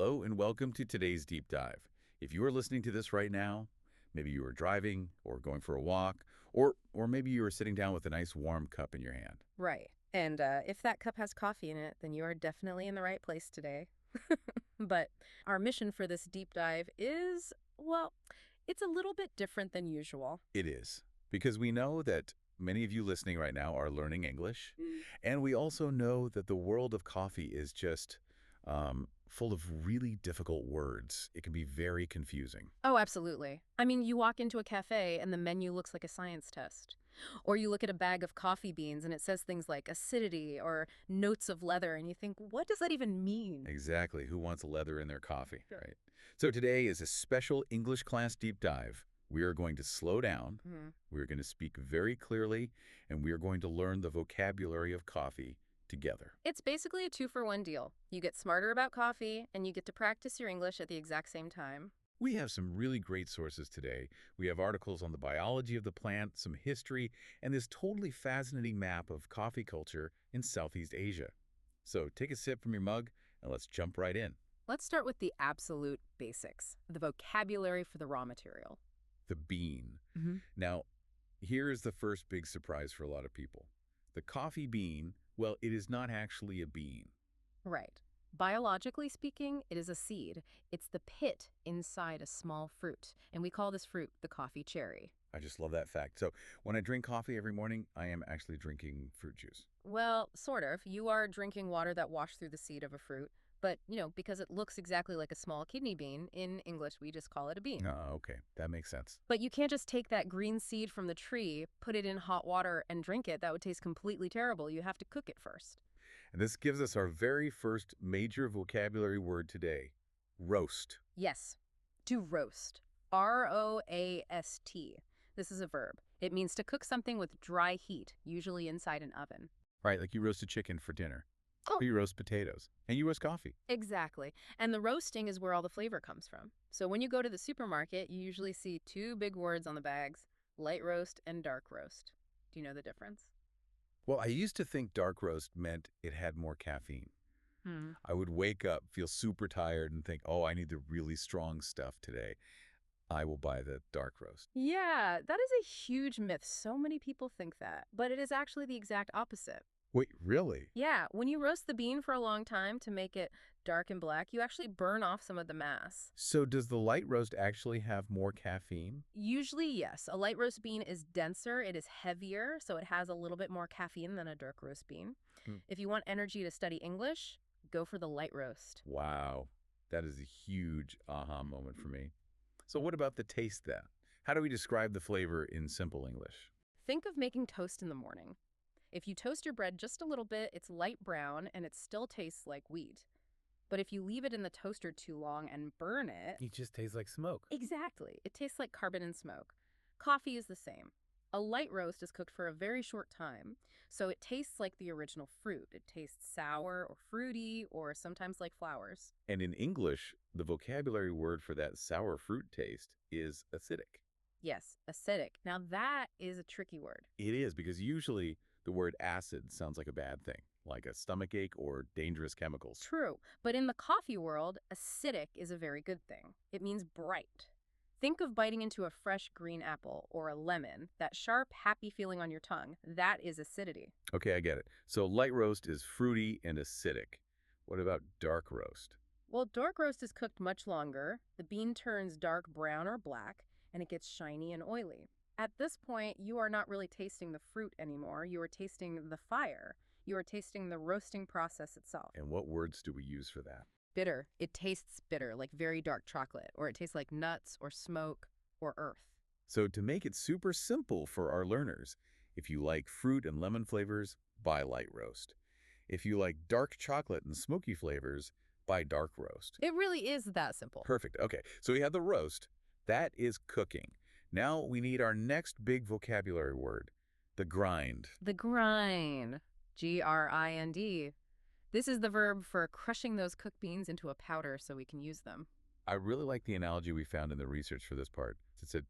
Hello and welcome to today's deep dive. If you are listening to this right now, maybe you are driving or going for a walk, or maybe you are sitting down with a nice warm cup in your hand. Right. And if that cup has coffee in it, then you are definitely in the right place today. But our mission for this deep dive is, well, it's a little bit different than usual. It is, because we know that many of you listening right now are learning English, and we also know that the world of coffee is just full of really difficult words. It can be very confusing. Oh, absolutely. I mean, you walk into a cafe and the menu looks like a science test. Or you look at a bag of coffee beans and it says things like acidity or notes of leather, and you think, what does that even mean? Exactly. Who wants leather in their coffee, right? So today is a special English class deep dive. We are going to slow down. Mhm. We are going to speak very clearly, and we are going to learn the vocabulary of coffee together. It's basically a two-for-one deal. You get smarter about coffee, and you get to practice your English at the exact same time. We have some really great sources today. We have articles on the biology of the plant, some history, and this totally fascinating map of coffee culture in Southeast Asia. So take a sip from your mug, and let's jump right in. Let's start with the absolute basics, the vocabulary for the raw material. The bean. Hmm. Now, here is the first big surprise for a lot of people. The coffee bean, well, it is not actually a bean. Right. Biologically speaking, it is a seed. It's the pit inside a small fruit, and we call this fruit the coffee cherry. I just love that fact. So when I drink coffee every morning, I am actually drinking fruit juice. Well, sort of. You are drinking water that washed through the seed of a fruit, but, because it looks exactly like a small kidney bean, in English we just call it a bean. Oh, okay. That makes sense. But you can't just take that green seed from the tree, put it in hot water, and drink it. That would taste completely terrible. You have to cook it first. And this gives us our very first major vocabulary word today, roast. Yes, to roast. R-O-A-S-T. This is a verb. It means to cook something with dry heat, usually inside an oven. Right, like you roast a chicken for dinner. Oh, Or you roast potatoes. And you roast coffee. exactly. And the roasting is where all the flavor comes from. So when you go to the supermarket, you usually see two big words on the bags, light roast and dark roast. Do you know the difference? Well, I used to think dark roast meant it had more caffeine. Hmm. I would wake up, feel super tired, and think, oh, I need the really strong stuff today. I will buy the dark roast. Yeah, that is a huge myth. So many people think that, but it is actually the exact opposite. Wait, really? Yeah, when you roast the bean for a long time to make it dark and black, you actually burn off some of the mass. So does the light roast actually have more caffeine? Usually, yes. A light roast bean is denser, it is heavier, so it has a little bit more caffeine than a dark roast bean. Hmm. If you want energy to study English, go for the light roast. Wow, that is a huge aha moment for me. So what about the taste then? How do we describe the flavor in simple English? Think of making toast in the morning. If you toast your bread just a little bit, it's light brown and it still tastes like wheat. But if you leave it in the toaster too long and burn it, It just tastes like smoke. exactly, it tastes like carbon and smoke. Coffee is the same. A light roast is cooked for a very short time, so it tastes like the original fruit. It tastes sour or fruity or sometimes like flowers. And in English, the vocabulary word for that sour fruit taste is acidic. Yes, acidic. Now that is a tricky word. It is because usually the word acid sounds like a bad thing, like a stomachache or dangerous chemicals. True, but in the coffee world, acidic is a very good thing. It means bright. Think of biting into a fresh green apple or a lemon, that sharp, happy feeling on your tongue. That is acidity. Okay, I get it. So light roast is fruity and acidic. What about dark roast? Well, dark roast is cooked much longer. The bean turns dark brown or black, and it gets shiny and oily. At this point, you are not really tasting the fruit anymore. You are tasting the fire. You are tasting the roasting process itself. And what words do we use for that? Bitter. It tastes bitter, like very dark chocolate, or it tastes like nuts or smoke or earth. So to make it super simple for our learners, if you like fruit and lemon flavors, buy light roast. If you like dark chocolate and smoky flavors, buy dark roast. It really is that simple. Perfect. Okay, so we have the roast. That is cooking. Now we need our next big vocabulary word, the grind. The grind. Grind. This is the verb for crushing those cooked beans into a powder so we can use them. I really like the analogy we found in the research for this part. It said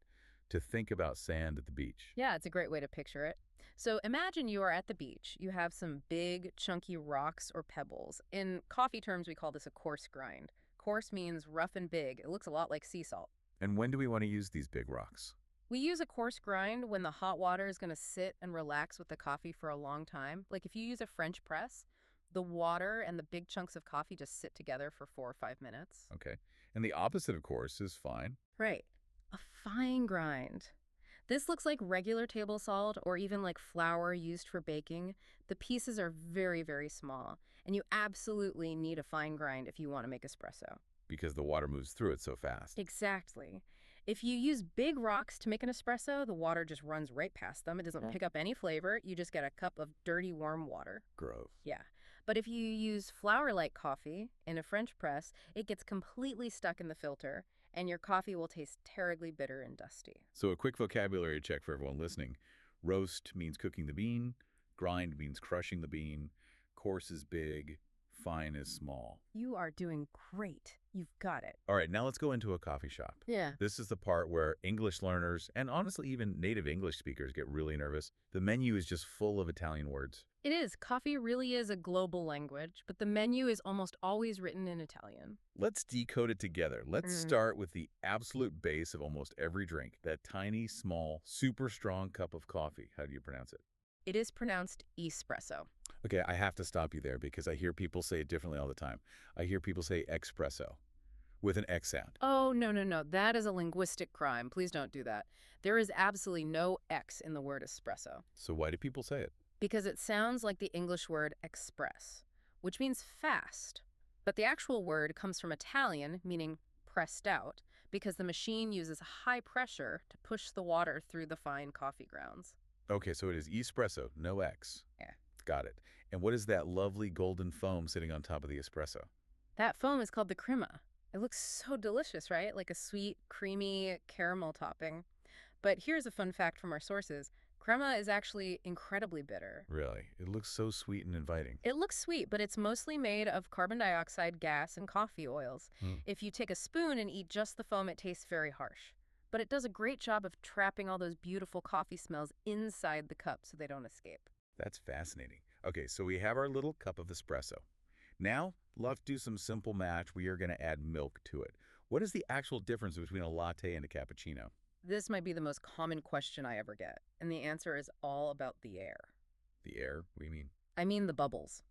to think about sand at the beach. Yeah, it's a great way to picture it. So imagine you are at the beach. You have some big, chunky rocks or pebbles. In coffee terms, we call this a coarse grind. Coarse means rough and big. It looks a lot like sea salt. And when do we want to use these big rocks? We use a coarse grind when the hot water is going to sit and relax with the coffee for a long time. Like if you use a French press, the water and the big chunks of coffee just sit together for 4 or 5 minutes. Okay. And the opposite, of course, is fine. Right. A fine grind. This looks like regular table salt or even like flour used for baking. The pieces are very, very small, and you absolutely need a fine grind if you want to make espresso. Because the water moves through it so fast. Exactly. If you use big rocks to make an espresso, the water just runs right past them. It doesn't pick up any flavor. You just get a cup of dirty, warm water. Gross. Yeah. But if you use flour-like coffee in a French press, it gets completely stuck in the filter, and your coffee will taste terribly bitter and dusty. So a quick vocabulary check for everyone listening. Roast means cooking the bean. Grind means crushing the bean. Coarse is big. Fine is small. You are doing great. You've got it. All right, now let's go into a coffee shop. Yeah. This is the part where English learners, and honestly even native English speakers, get really nervous. The menu is just full of Italian words. It is. Coffee really is a global language, but the menu is almost always written in Italian. Let's decode it together. Let's start with the absolute base of almost every drink, that tiny, small, super strong cup of coffee. How do you pronounce it? It is pronounced espresso. Okay, I have to stop you there because I hear people say it differently all the time. I hear people say espresso with an X sound. Oh, no, no, no. That is a linguistic crime. Please don't do that. There is absolutely no X in the word espresso So why do people say it? because it sounds like the English word express, which means fast. But the actual word comes from Italian, meaning pressed out, because the machine uses high pressure to push the water through the fine coffee grounds. Okay, so it is espresso, no X. Yeah. Got it. And what is that lovely golden foam sitting on top of the espresso? That foam is called the crema. It looks so delicious, right? Like a sweet, creamy caramel topping. But here's a fun fact from our sources. Crema is actually incredibly bitter. Really? It looks so sweet and inviting. It looks sweet, but it's mostly made of carbon dioxide gas and coffee oils. If you take a spoon and eat just the foam, it tastes very harsh. But it does a great job of trapping all those beautiful coffee smells inside the cup so they don't escape. That's fascinating. Okay, so we have our little cup of espresso. Now, let's do some simple math. We are going to add milk to it. What is the actual difference between a latte and a cappuccino? This might be the most common question I ever get, and the answer is all about the air. The air? What do you mean? I mean the bubbles.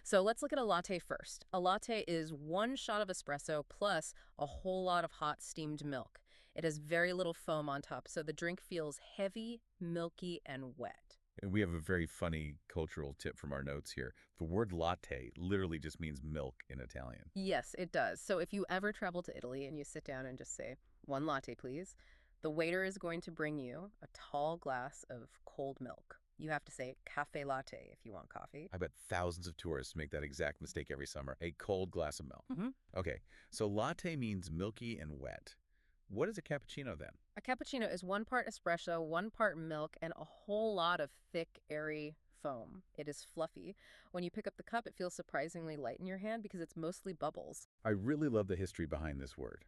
So let's look at a latte first. A latte is 1 shot of espresso plus a whole lot of hot steamed milk. It has very little foam on top, so the drink feels heavy, milky, and wet. And we have a very funny cultural tip from our notes here. The word latte literally just means milk in Italian. Yes, it does. So if you ever travel to Italy and you sit down and just say, 1 latte, please, the waiter is going to bring you a tall glass of cold milk. You have to say cafe latte if you want coffee. I bet thousands of tourists make that exact mistake every summer. A cold glass of milk. Mm-hmm. Okay, so latte means milky and wet. What is a cappuccino then? A cappuccino is 1 part espresso, 1 part milk, and a whole lot of thick, airy foam. It is fluffy. When you pick up the cup, it feels surprisingly light in your hand because it's mostly bubbles. I really love the history behind this word.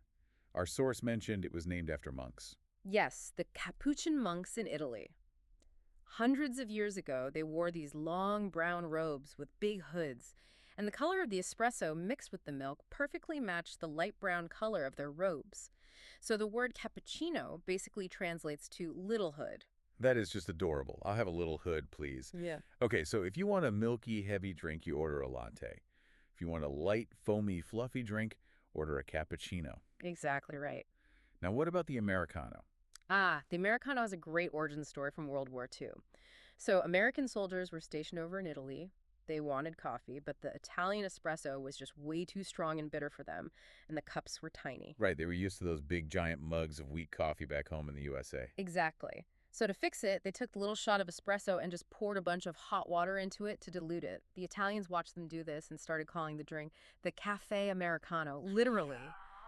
Our source mentioned it was named after monks. Yes, the Capuchin monks in Italy. Hundreds of years ago, they wore these long brown robes with big hoods, and the color of the espresso mixed with the milk perfectly matched the light brown color of their robes. So the word cappuccino basically translates to little hood. That is just adorable. I'll have a little hood, please. Yeah. Okay, so if you want a milky, heavy drink, you order a latte. If you want a light, foamy, fluffy drink, order a cappuccino. Exactly right. Now, what about the Americano? The Americano has a great origin story from World War II. So American soldiers were stationed over in Italy. They wanted coffee, but the Italian espresso was just way too strong and bitter for them, and the cups were tiny. Right, they were used to those big, giant mugs of weak coffee back home in the USA. Exactly. So to fix it, they took the little shot of espresso and just poured a bunch of hot water into it to dilute it. The Italians watched them do this and started calling the drink the Cafe Americano, literally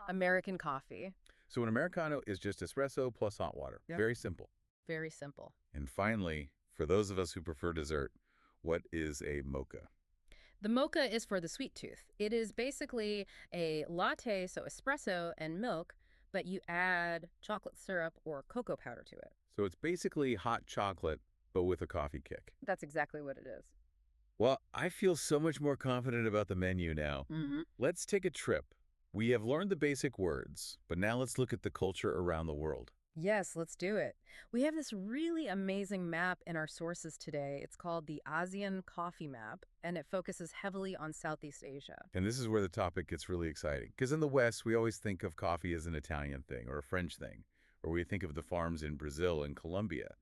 American coffee. So an Americano is just espresso plus hot water. Yep. Very simple. Very simple. And finally, for those of us who prefer dessert, what is a mocha? The mocha is for the sweet tooth. It is basically a latte, so espresso and milk, but you add chocolate syrup or cocoa powder to it. So it's basically hot chocolate, but with a coffee kick. That's exactly what it is. Well, I feel so much more confident about the menu now. Mm-hmm. Let's take a trip. We have learned the basic words, but now let's look at the culture around the world. Yes, let's do it. We have this really amazing map in our sources today. It's called the ASEAN Coffee Map, and it focuses heavily on Southeast Asia. And this is where the topic gets really exciting. Because in the West, we always think of coffee as an Italian thing or a French thing, or we think of the farms in Brazil and Colombia.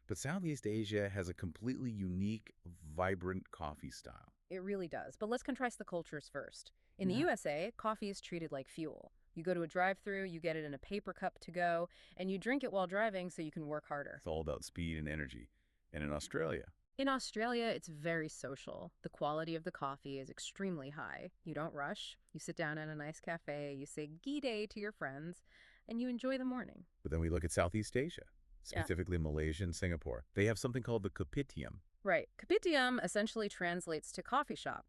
But Southeast Asia has a completely unique, vibrant coffee style. It really does. But let's contrast the cultures first. In the Yeah. USA, coffee is treated like fuel. You go to a drive-through, you get it in a paper cup to go, and you drink it while driving so you can work harder. It's all about speed and energy. And in Australia, In Australia, it's very social. The quality of the coffee is extremely high. You don't rush. You sit down in a nice cafe, you say "g'day" to your friends, and you enjoy the morning. but then we look at Southeast Asia, Yeah. specifically Malaysia and Singapore. They have something called the Kopitiam. Right. Kopitiam essentially translates to coffee shop,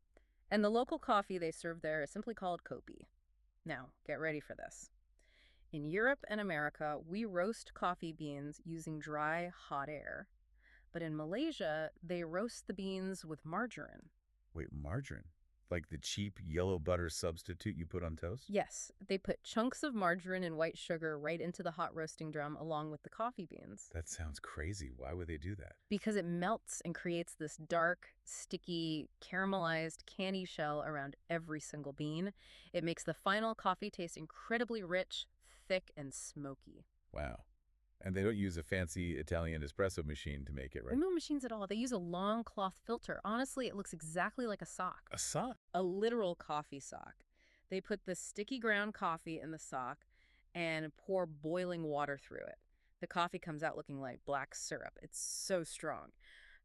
and the local coffee they serve there is simply called kopi. Now, get ready for this. In Europe and America, we roast coffee beans using dry, hot air. But in Malaysia, they roast the beans with margarine. Wait, margarine? Like the cheap yellow butter substitute you put on toast? Yes, they put chunks of margarine and white sugar right into the hot roasting drum along with the coffee beans. That sounds crazy. Why would they do that? Because it melts and creates this dark, sticky, caramelized candy shell around every single bean. It makes the final coffee taste incredibly rich, thick, and smoky. Wow. And they don't use a fancy Italian espresso machine to make it, right? No machines at all. They use a long cloth filter. Honestly, it looks exactly like a sock. A sock? A literal coffee sock. They put the sticky ground coffee in the sock and pour boiling water through it. The coffee comes out looking like black syrup. It's so strong.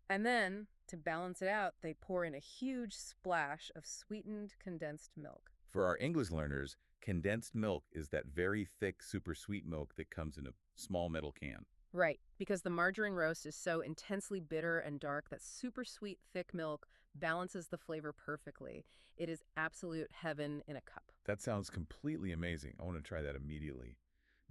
And then, to balance it out, they pour in a huge splash of sweetened condensed milk. For our English learners, condensed milk is that very thick, super sweet milk that comes in a small metal can. Right, because the margarine roast is so intensely bitter and dark that super sweet, thick milk balances the flavor perfectly. It is absolute heaven in a cup. That sounds completely amazing. I want to try that immediately.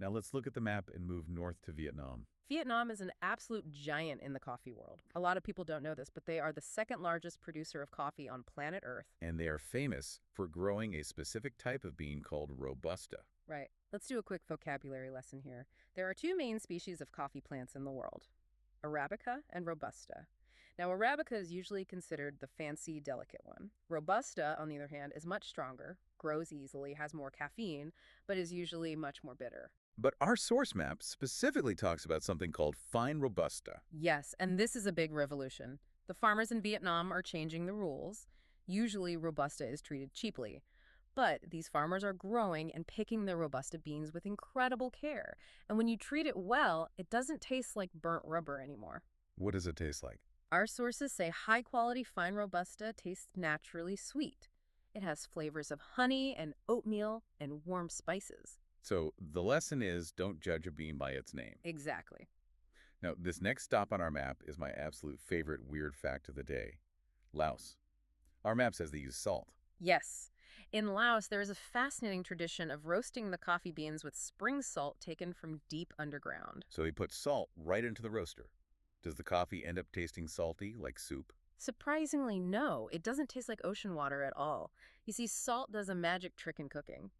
Now let's look at the map and move north to Vietnam. Vietnam is an absolute giant in the coffee world. A lot of people don't know this, but they are the second largest producer of coffee on planet Earth. And they are famous for growing a specific type of bean called Robusta. Right. Let's do a quick vocabulary lesson here. There are two main species of coffee plants in the world, Arabica and Robusta. Now, Arabica is usually considered the fancy, delicate one. Robusta, on the other hand, is much stronger, grows easily, has more caffeine, but is usually much more bitter. But our source map specifically talks about something called fine Robusta. Yes, and this is a big revolution. The farmers in Vietnam are changing the rules. Usually, Robusta is treated cheaply. But these farmers are growing and picking their Robusta beans with incredible care. And when you treat it well, it doesn't taste like burnt rubber anymore. What does it taste like? Our sources say high-quality fine Robusta tastes naturally sweet. It has flavors of honey and oatmeal and warm spices. So the lesson is don't judge a bean by its name. Exactly. Now, this next stop on our map is my absolute favorite weird fact of the day. Laos. Our map says they use salt. Yes. In Laos, there is a fascinating tradition of roasting the coffee beans with spring salt taken from deep underground. So they put salt right into the roaster. Does the coffee end up tasting salty, like soup? Surprisingly, no. It doesn't taste like ocean water at all. You see, salt does a magic trick in cooking.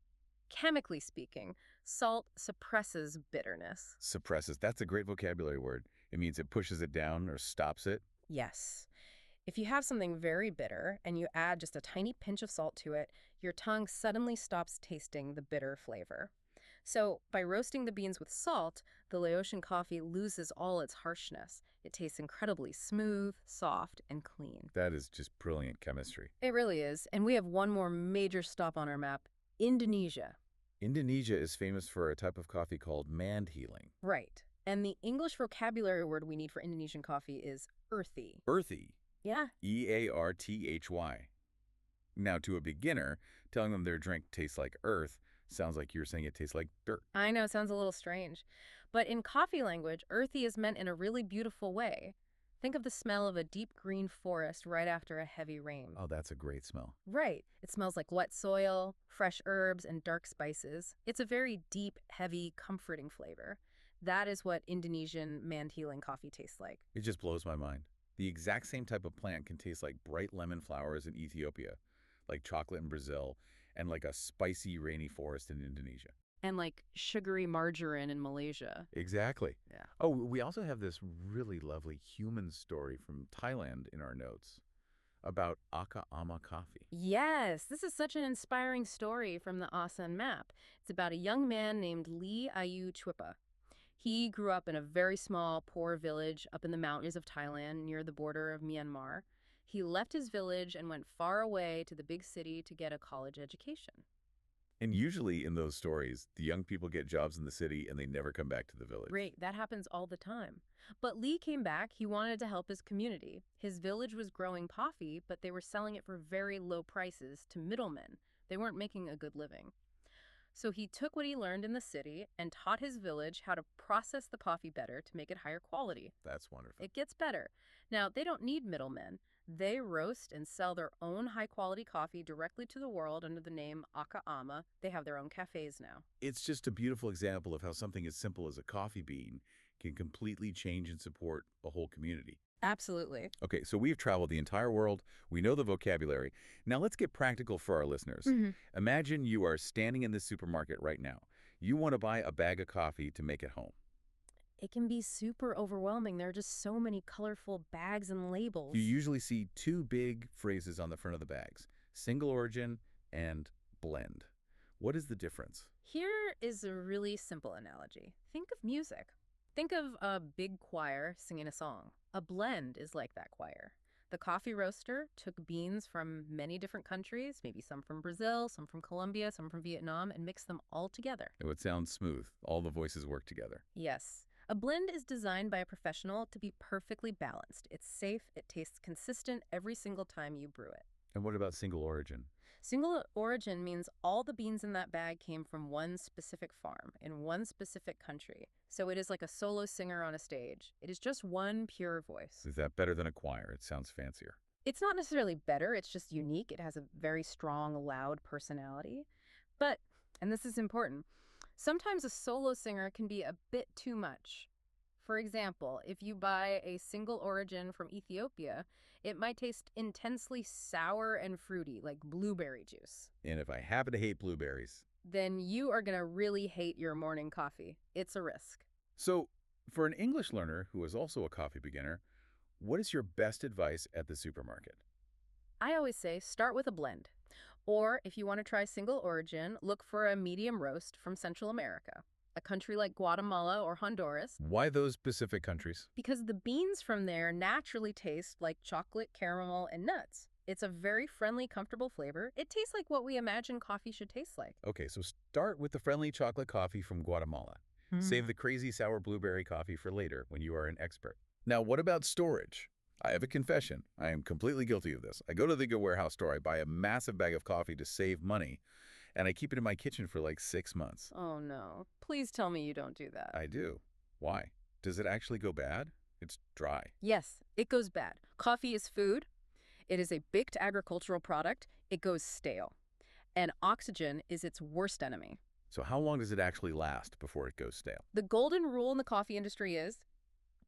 Chemically speaking, salt suppresses bitterness. Suppresses. That's a great vocabulary word. It means it pushes it down or stops it. Yes. If you have something very bitter and you add just a tiny pinch of salt to it, your tongue suddenly stops tasting the bitter flavor. So, by roasting the beans with salt, the Laotian coffee loses all its harshness. It tastes incredibly smooth, soft, and clean. That is just brilliant chemistry. It really is. And we have one more major stop on our map, Indonesia. Indonesia is famous for a type of coffee called mand healing. Right. And the English vocabulary word we need for Indonesian coffee is earthy. Earthy. Yeah. E-A-R-T-H-Y. Now, to a beginner, telling them their drink tastes like earth sounds like you're saying it tastes like dirt. I know, it sounds a little strange. But in coffee language, earthy is meant in a really beautiful way. Think of the smell of a deep green forest right after a heavy rain. Oh, that's a great smell. Right. It smells like wet soil, fresh herbs, and dark spices. It's a very deep, heavy, comforting flavor. That is what Indonesian mand healing coffee tastes like. It just blows my mind. The exact same type of plant can taste like bright lemon flowers in Ethiopia, like chocolate in Brazil, and like a spicy, rainy forest in Indonesia. And like sugary margarine in Malaysia. Exactly. Yeah. Oh, we also have this really lovely human story from Thailand in our notes about Aka Ama coffee. Yes, this is such an inspiring story from the Asan map. It's about a young man named Lee Ayu Chwipa. He grew up in a very small, poor village up in the mountains of Thailand near the border of Myanmar. He left his village and went far away to the big city to get a college education. And usually in those stories, the young people get jobs in the city and they never come back to the village. Great, that happens all the time. But Lee came back. He wanted to help his community. His village was growing coffee, but they were selling it for very low prices to middlemen. They weren't making a good living. So he took what he learned in the city and taught his village how to process the coffee better to make it higher quality. That's wonderful. It gets better. Now, they don't need middlemen. They roast and sell their own high-quality coffee directly to the world under the name Aka Ama. They have their own cafes now. It's just a beautiful example of how something as simple as a coffee bean can completely change and support a whole community. Absolutely. Okay, so we've traveled the entire world. We know the vocabulary. Now let's get practical for our listeners. Imagine you are standing in the supermarket right now. You want to buy a bag of coffee to make at home. It can be super overwhelming. There are just so many colorful bags and labels. You usually see two big phrases on the front of the bags, single origin and blend. What is the difference? Here is a really simple analogy. Think of music. Think of a big choir singing a song. A blend is like that choir. The coffee roaster took beans from many different countries, maybe some from Brazil, some from Colombia, some from Vietnam, and mixed them all together. It would sound smooth. All the voices work together. Yes. A blend is designed by a professional to be perfectly balanced. It's safe, it tastes consistent every single time you brew it. And what about single origin? Single origin means all the beans in that bag came from one specific farm in one specific country. So it is like a solo singer on a stage. It is just one pure voice. Is that better than a choir? It sounds fancier. It's not necessarily better, it's just unique. It has a very strong, loud personality. But, and this is important, sometimes a solo singer can be a bit too much. For example, if you buy a single origin from Ethiopia, it might taste intensely sour and fruity, like blueberry juice. And if I happen to hate blueberries. Then you are going to really hate your morning coffee. It's a risk. So, for an English learner who is also a coffee beginner, what is your best advice at the supermarket? I always say start with a blend. Or if you want to try single origin, look for a medium roast from Central America, a country like Guatemala or Honduras, Why those specific countries? because the beans from there naturally taste like chocolate, caramel, and nuts. It's a very friendly, comfortable flavor. It tastes like what we imagine coffee should taste like. Okay, so start with the friendly chocolate coffee from Guatemala. Save the crazy sour blueberry coffee for later when you are an expert. Now, what about storage? I have a confession. I am completely guilty of this. I go to the Good Warehouse store, I buy a massive bag of coffee to save money, and I keep it in my kitchen for like 6 months. Oh no. Please tell me you don't do that. I do. Why? Does it actually go bad? It's dry. Yes, it goes bad. Coffee is food. It is a baked agricultural product. It goes stale. And oxygen is its worst enemy. So how long does it actually last before it goes stale? The golden rule in the coffee industry is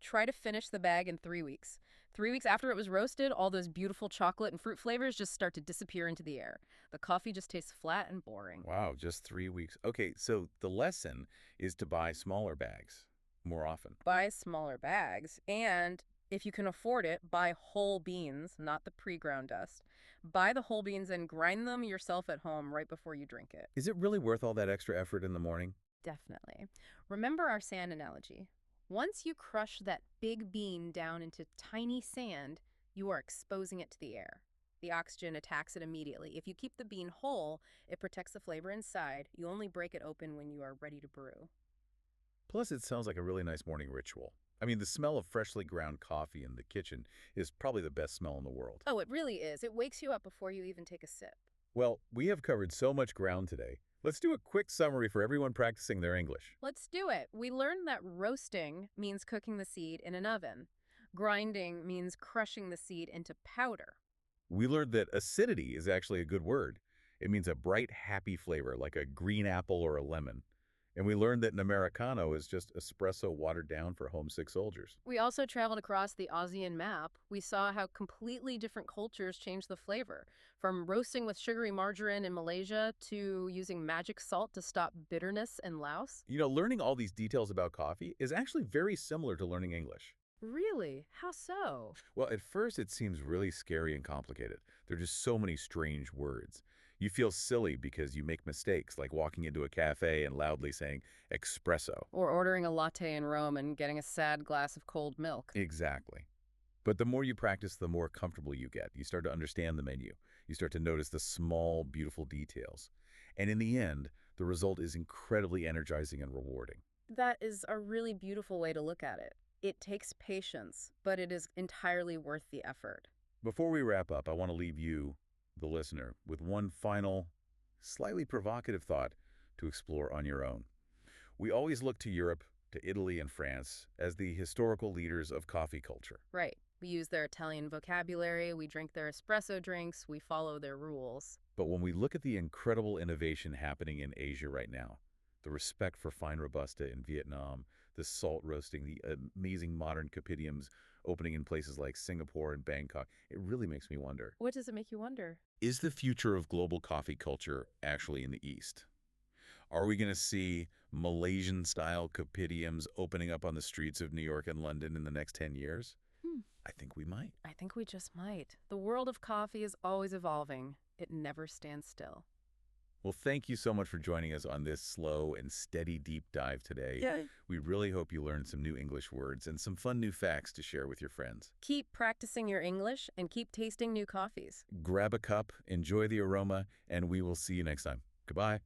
try to finish the bag in 3 weeks. 3 weeks after it was roasted, all those beautiful chocolate and fruit flavors just start to disappear into the air. The coffee just tastes flat and boring. Wow, just 3 weeks. Okay, so the lesson is to buy smaller bags more often. Buy smaller bags, and if you can afford it, buy whole beans, not the pre-ground dust. Buy the whole beans and grind them yourself at home right before you drink it. Is it really worth all that extra effort in the morning? Definitely. Remember our sand analogy. Once you crush that big bean down into tiny sand, you are exposing it to the air. The oxygen attacks it immediately. If you keep the bean whole, it protects the flavor inside. You only break it open when you are ready to brew. Plus, it sounds like a really nice morning ritual. I mean, the smell of freshly ground coffee in the kitchen is probably the best smell in the world. Oh, it really is. It wakes you up before you even take a sip. Well, we have covered so much ground today. Let's do a quick summary for everyone practicing their English. Let's do it. We learned that roasting means cooking the seed in an oven. Grinding means crushing the seed into powder. We learned that acidity is actually a good word. It means a bright, happy flavor, like a green apple or a lemon. And we learned that an Americano is just espresso watered down for homesick soldiers. We also traveled across the ASEAN map. We saw how completely different cultures change the flavor, from roasting with sugary margarine in Malaysia to using magic salt to stop bitterness in Laos. Learning all these details about coffee is actually very similar to learning English. Really? How so? Well, at first it seems really scary and complicated. There are just so many strange words. You feel silly because you make mistakes, like walking into a cafe and loudly saying espresso. Or ordering a latte in Rome and getting a sad glass of cold milk. Exactly. But the more you practice, the more comfortable you get. You start to understand the menu. You start to notice the small, beautiful details. And in the end, the result is incredibly energizing and rewarding. That is a really beautiful way to look at it. It takes patience, but it is entirely worth the effort. Before we wrap up, I want to leave you, the listener, with one final, slightly provocative thought to explore on your own. We always look to Europe, to Italy and France, as the historical leaders of coffee culture. Right. We use their Italian vocabulary, we drink their espresso drinks, we follow their rules. But when we look at the incredible innovation happening in Asia right now, the respect for fine Robusta in Vietnam, the salt roasting, the amazing modern capitiums opening in places like Singapore and Bangkok, it really makes me wonder, What does it make you wonder? is the future of global coffee culture actually in the East? Are we going to see Malaysian-style capitiums opening up on the streets of New York and London in the next 10 years? Hmm. I think we might. I think we just might. The world of coffee is always evolving. It never stands still. Well, thank you so much for joining us on this slow and steady deep dive today. Yeah. We really hope you learned some new English words and some fun new facts to share with your friends. Keep practicing your English and keep tasting new coffees. Grab a cup, enjoy the aroma, and we will see you next time. Goodbye.